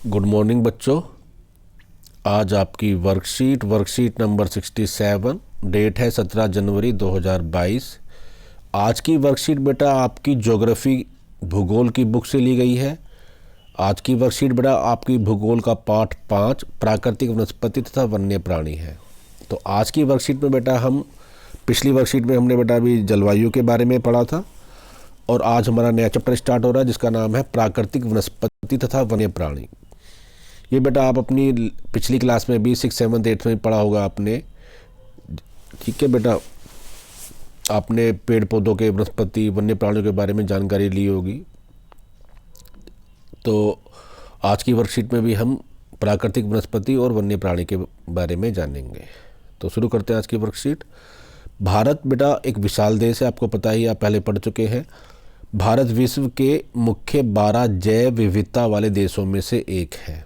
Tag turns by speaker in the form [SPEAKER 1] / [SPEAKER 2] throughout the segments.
[SPEAKER 1] Good morning बच्चों। आज आपकी वर्कशीट नंबर 67, डेट है 17 जनवरी 2022। आज की वर्कशीट बेटा आपकी ज्योग्राफी भूगोल की बुक से ली गई है। आज की वर्कशीट बेटा आपकी भूगोल का पाठ 5 प्राकृतिक वनस्पति तथा वन्य प्राणी है। तो आज की वर्कशीट में बेटा हम पिछली वर्कशीट में हमने बेटा अभी जलवायु के बारे में पढ़ा था और आज हमारा नया चैप्टर स्टार्ट हो रहा है जिसका नाम है प्राकृतिक वनस्पति तथा वन्य प्राणी। ये बेटा आप अपनी पिछली क्लास में भी 6, 7, 8 में पढ़ा होगा आपने। ठीक है बेटा, आपने पेड़ पौधों के वनस्पति वन्य प्राणियों के बारे में जानकारी ली होगी। तो आज की वर्कशीट में भी हम प्राकृतिक वनस्पति और वन्य प्राणी के बारे में जानेंगे। तो शुरू करते हैं आज की वर्कशीट। भारत बेटा एक विशाल देश है, आपको पता ही, आप पहले पढ़ चुके हैं। भारत विश्व के मुख्य 12 जैव विविधता वाले देशों में से एक है।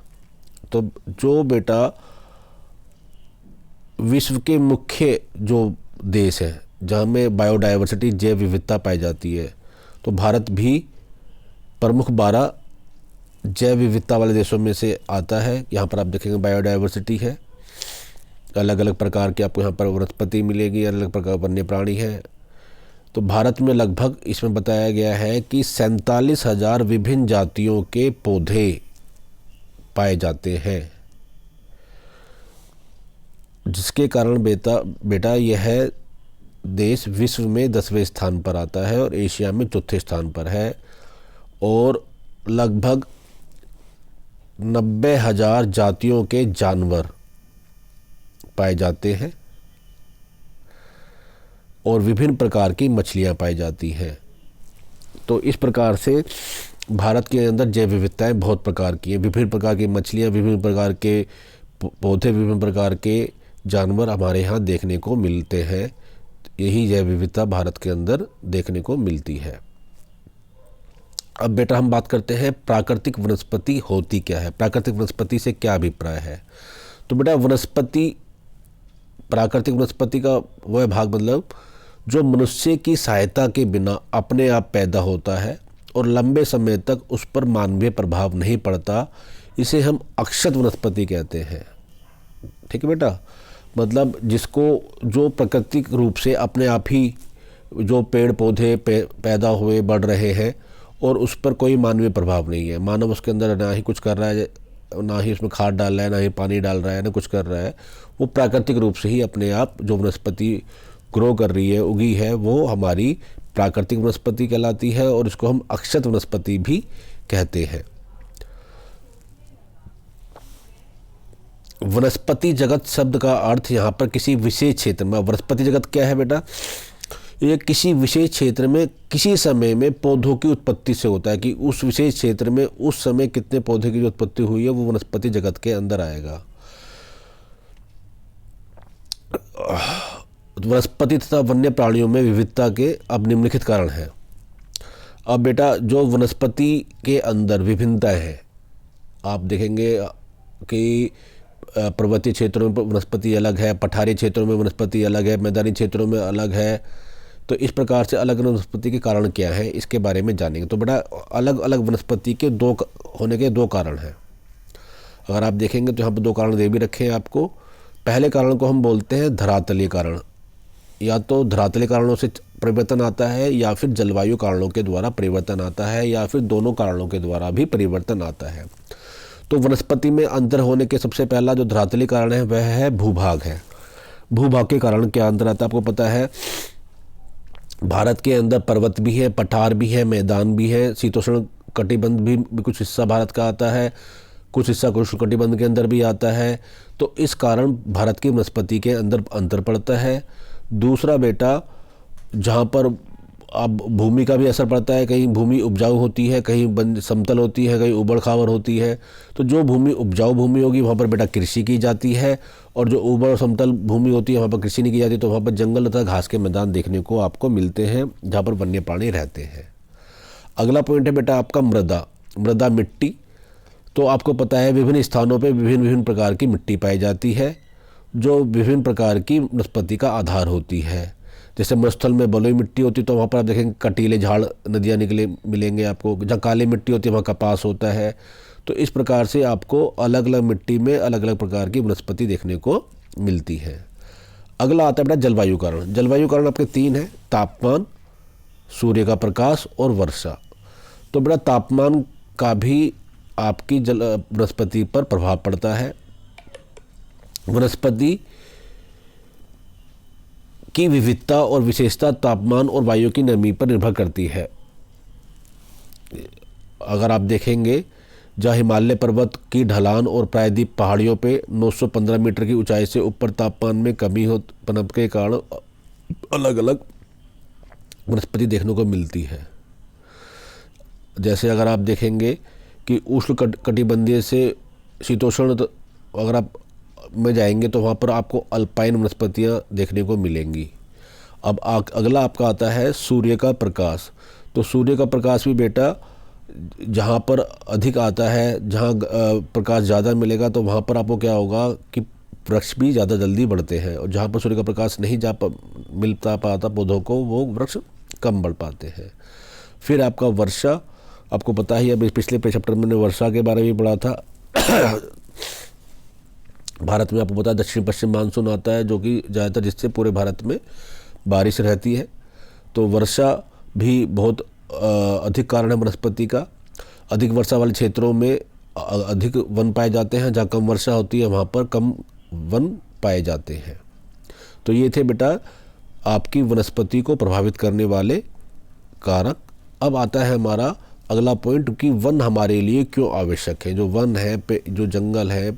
[SPEAKER 1] तो जो बेटा विश्व के मुख्य जो देश है जहाँ में बायोडाइवर्सिटी जैव विविधता पाई जाती है, तो भारत भी प्रमुख 12 जैव विविधता वाले देशों में से आता है। यहाँ पर आप देखेंगे बायोडाइवर्सिटी है, अलग अलग प्रकार के आपको यहाँ पर वनस्पति मिलेगी, अलग अलग प्रकार वन्य प्राणी है। तो भारत में लगभग इसमें बताया गया है कि 47,000 विभिन्न जातियों के पौधे पाए जाते हैं, जिसके कारण बेटा यह देश विश्व में 10वें स्थान पर आता है और एशिया में 4थे स्थान पर है। और लगभग 90,000 जातियों के जानवर पाए जाते हैं और विभिन्न प्रकार की मछलियां पाई जाती हैं। तो इस प्रकार से भारत के अंदर जैव विविधताएँ बहुत प्रकार की हैं। विभिन्न प्रकार की मछलियाँ, विभिन्न प्रकार के पौधे, विभिन्न प्रकार के जानवर हमारे यहाँ देखने को मिलते हैं। यही जैव विविधता भारत के अंदर देखने को मिलती है। अब बेटा हम बात करते हैं प्राकृतिक वनस्पति होती क्या है, प्राकृतिक वनस्पति से क्या अभिप्राय है। तो बेटा प्राकृतिक वनस्पति का वह भाग मतलब जो मनुष्य की सहायता के बिना अपने आप पैदा होता है और लंबे समय तक उस पर मानवीय प्रभाव नहीं पड़ता, इसे हम अक्षत वनस्पति कहते हैं। ठीक है बेटा, मतलब जिसको जो प्राकृतिक रूप से अपने आप ही जो पेड़ पौधे पैदा हुए बढ़ रहे हैं और उस पर कोई मानवीय प्रभाव नहीं है। मानव उसके अंदर ना ही कुछ कर रहा है, ना ही उसमें खाद डाल रहा है, ना ही पानी डाल रहा है, ना कुछ कर रहा है। वो प्राकृतिक रूप से ही अपने आप जो वनस्पति ग्रो कर रही है, उगी है, वो हमारी प्राकृतिक वनस्पति कहलाती है और इसको हम अक्षत वनस्पति भी कहते हैं। वनस्पति जगत शब्द का अर्थ यहाँ पर किसी विशेष क्षेत्र में, वनस्पति जगत क्या है बेटा, ये किसी विशेष क्षेत्र में किसी समय में पौधों की उत्पत्ति से होता है कि उस विशेष क्षेत्र में उस समय कितने पौधे की जो उत्पत्ति हुई है वो वनस्पति जगत के अंदर आएगा। वनस्पति तथा वन्य प्राणियों में विविधता के अब निम्नलिखित कारण हैं। अब बेटा जो वनस्पति के अंदर विभिन्नताएं हैं, आप देखेंगे कि पर्वतीय क्षेत्रों में वनस्पति अलग है, पठारी क्षेत्रों में वनस्पति अलग है, मैदानी क्षेत्रों में अलग है। तो इस प्रकार से अलग अलग वनस्पति के कारण क्या है, इसके बारे में जानेंगे। तो बेटा अलग अलग वनस्पति के होने के 2 कारण हैं। अगर आप देखेंगे तो यहाँ पर 2 कारण दे भी रखे हैं आपको। पहले कारण को हम बोलते हैं धरातलीय कारण। या तो धरातलीय कारणों से परिवर्तन आता है या फिर जलवायु कारणों के द्वारा परिवर्तन आता है या फिर दोनों कारणों के द्वारा भी परिवर्तन आता है। तो वनस्पति में अंतर होने के सबसे पहला जो धरातलीय कारण है वह है भूभाग है। भूभाग के कारण क्या अंतर आता है आपको पता है। भारत के अंदर पर्वत भी है, पठार भी है, मैदान भी है, शीतोष्ण कटिबंध भी कुछ हिस्सा भारत का आता है, कुछ हिस्सा उष्ण कटिबंध के अंदर भी आता है। तो इस कारण भारत की वनस्पति के अंदर अंतर पड़ता है। दूसरा बेटा, जहाँ पर अब भूमि का भी असर पड़ता है, कहीं भूमि उपजाऊ होती है, कहीं समतल होती है, कहीं उबड़ खाबड़ होती है। तो जो भूमि उपजाऊ भूमि होगी वहाँ पर बेटा कृषि की जाती है और जो उबड़ और समतल भूमि होती है वहाँ पर कृषि नहीं की जाती। तो वहाँ पर जंगल तथा घास के मैदान देखने को आपको मिलते हैं जहाँ पर वन्य प्राणी रहते हैं। अगला पॉइंट है बेटा आपका मृदा मिट्टी। तो आपको पता है विभिन्न स्थानों पर विभिन्न प्रकार की मिट्टी पाई जाती है जो विभिन्न प्रकार की वनस्पति का आधार होती है। जैसे मरुस्थल में बलुई मिट्टी होती है तो वहाँ पर आप देखेंगे कटीले झाड़ नदियाँ निकले मिलेंगे आपको। जहाँ काली मिट्टी होती है वहाँ कपास होता है। तो इस प्रकार से आपको अलग अलग मिट्टी में अलग अलग प्रकार की वनस्पति देखने को मिलती है। अगला आता है बेटा जलवायु कारण। जलवायु कारण आपके 3 हैं, तापमान, सूर्य का प्रकाश और वर्षा। तो बेटा तापमान का भी आपकी वनस्पति पर प्रभाव पड़ता है। वनस्पति की विविधता और विशेषता तापमान और वायु की नमी पर निर्भर करती है। अगर आप देखेंगे, जहाँ हिमालय पर्वत की ढलान और प्रायद्वीप पहाड़ियों पे 915 मीटर की ऊंचाई से ऊपर तापमान में कमी होने के कारण अलग अलग वनस्पति देखने को मिलती है। जैसे अगर आप देखेंगे कि उष्ण कटिबंधीय से शीतोष्ण अगर आप में जाएंगे तो वहाँ पर आपको अल्पाइन वनस्पतियाँ देखने को मिलेंगी। अब अगला आपका आता है सूर्य का प्रकाश। तो सूर्य का प्रकाश भी बेटा जहाँ पर अधिक आता है, जहाँ प्रकाश ज़्यादा मिलेगा तो वहाँ पर आपको क्या होगा कि वृक्ष भी ज़्यादा जल्दी बढ़ते हैं, और जहाँ पर सूर्य का प्रकाश नहीं मिलता पाता पौधों को, वो वृक्ष कम बढ़ पाते हैं। फिर आपका वर्षा, आपको पता ही, अब पिछले चैप्टर में वर्षा के बारे में पढ़ा था। भारत में आपको पता है दक्षिण पश्चिम मानसून आता है, जो कि ज़्यादातर जिससे पूरे भारत में बारिश रहती है। तो वर्षा भी बहुत अधिक कारण है वनस्पति का। अधिक वर्षा वाले क्षेत्रों में अधिक वन पाए जाते हैं, जहाँ कम वर्षा होती है वहाँ पर कम वन पाए जाते हैं। तो ये थे बेटा आपकी वनस्पति को प्रभावित करने वाले कारक। अब आता है हमारा अगला पॉइंट कि वन हमारे लिए क्यों आवश्यक है। जो वन है, जो जंगल है,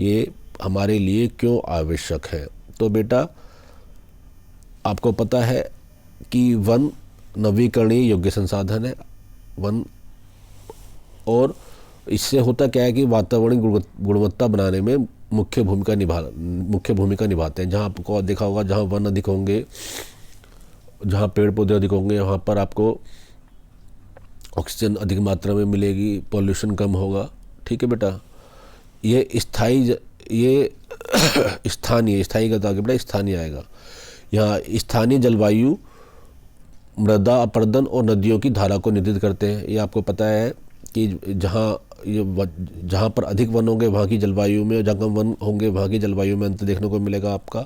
[SPEAKER 1] ये हमारे लिए क्यों आवश्यक है। तो बेटा आपको पता है कि वन नवीकरणीय योग्य संसाधन है। वन, और इससे होता क्या है कि वातावरण गुणवत्ता बनाने में मुख्य भूमिका निभाते हैं। जहाँ आपको देखा होगा, जहाँ वन अधिक होंगे, जहाँ पेड़ पौधे अधिक होंगे, वहाँ पर आपको ऑक्सीजन अधिक मात्रा में मिलेगी, पॉल्यूशन कम होगा। ठीक है बेटा, ये स्थानीय का आगे बेटा स्थानीय आएगा। यहाँ स्थानीय जलवायु, मृदा अपरदन और नदियों की धारा को निर्धारित करते हैं। ये आपको पता है कि जहाँ पर अधिक वन होंगे वहाँ की जलवायु में, जहाँ कम वन होंगे वहाँ की जलवायु में अंतर देखने को मिलेगा आपका।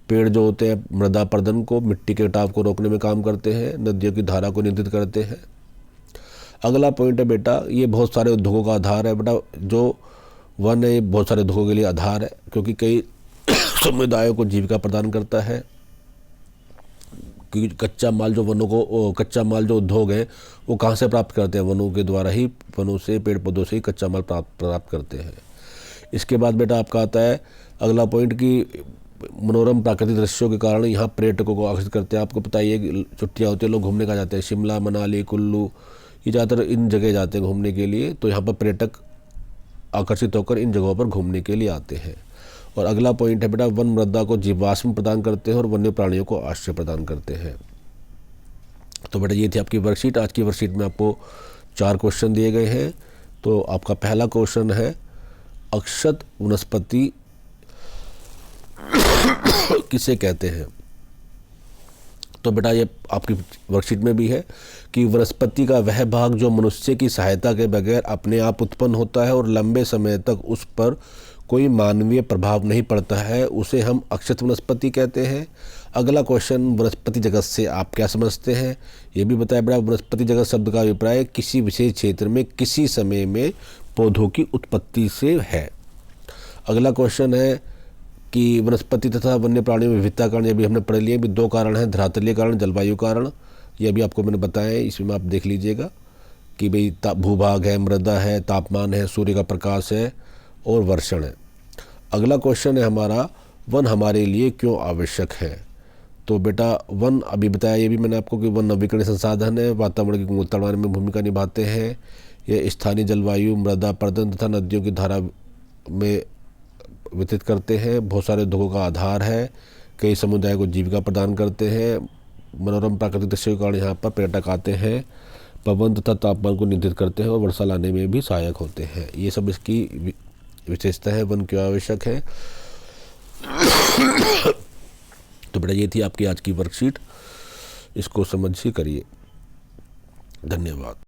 [SPEAKER 1] पेड़ जो होते हैं मृदा अपरदन को, मिट्टी के कटाव को रोकने में काम करते हैं, नदियों की धारा को नियंत्रित करते हैं। अगला पॉइंट है बेटा, ये बहुत सारे उद्योगों का आधार है बेटा। जो वन है ये बहुत सारे उद्योगों के लिए आधार है, क्योंकि कई समुदायों को जीविका प्रदान करता है। क्योंकि कच्चा माल जो उद्योग है वो कहाँ से प्राप्त करते हैं, वनों के द्वारा ही, वनों से, पेड़ पौधों से ही कच्चा माल प्राप्त करते हैं। इसके बाद बेटा आपका आता है अगला पॉइंट कि मनोरम प्राकृतिक दृश्यों के कारण यहाँ पर्यटकों को आकर्षित करते हैं। आपको पता ही है कि छुट्टियाँ होती है, लोग घूमने का जाते हैं, शिमला, मनाली, कुल्लू, ये ज़्यादातर इन जगह जाते हैं घूमने के लिए। तो यहाँ पर पर्यटक आकर्षित होकर इन जगहों पर घूमने के लिए आते हैं। और अगला पॉइंट है बेटा, वन मृदा को जीवाश्म प्रदान करते हैं और वन्य प्राणियों को आश्रय प्रदान करते हैं। तो बेटा ये थी आपकी वर्कशीट। आज की वर्कशीट में आपको 4 क्वेश्चन दिए गए हैं। तो आपका पहला क्वेश्चन है, अक्षत वनस्पति किसे कहते हैं। तो बेटा ये आपकी वर्कशीट में भी है कि वनस्पति का वह भाग जो मनुष्य की सहायता के बगैर अपने आप उत्पन्न होता है और लंबे समय तक उस पर कोई मानवीय प्रभाव नहीं पड़ता है, उसे हम अक्षत वनस्पति कहते हैं। अगला क्वेश्चन, वनस्पति जगत से आप क्या समझते हैं, ये भी बताया बेटा। वनस्पति जगत शब्द का अभिप्राय किसी विशेष क्षेत्र में किसी समय में पौधों की उत्पत्ति से है। अगला क्वेश्चन है कि वनस्पति तथा वन्य प्राणियों में विविधता कारण, ये भी हमने पढ़ लिया। भी 2 कारण हैं, धरातलीय कारण, जलवायु कारण। ये भी आपको मैंने बताया है, इसमें आप देख लीजिएगा कि भाई भूभाग है, मृदा है, तापमान है, सूर्य का प्रकाश है और वर्षण है। अगला क्वेश्चन है हमारा, वन हमारे लिए क्यों आवश्यक है। तो बेटा वन अभी बताया, ये भी मैंने आपको कि वन नवीकरणीय संसाधन है, वातावरण की गुणवत्ता बढ़ाने में भूमिका निभाते हैं। ये स्थानीय जलवायु, मृदा अपरदन तथा नदियों की धारा में वितरित करते हैं। बहुत सारे उद्योगों का आधार है, कई समुदाय को जीविका प्रदान करते हैं। मनोरम प्राकृतिक दृश्यों के कारण यहाँ पर पर्यटक आते हैं। पवन तथा तापमान को नियंत्रित करते हैं और वर्षा लाने में भी सहायक होते हैं। ये सब इसकी विशेषता है, वन क्यों आवश्यक है। तो बेटा ये थी आपकी आज की वर्कशीट, इसको समझ ही करिए। धन्यवाद।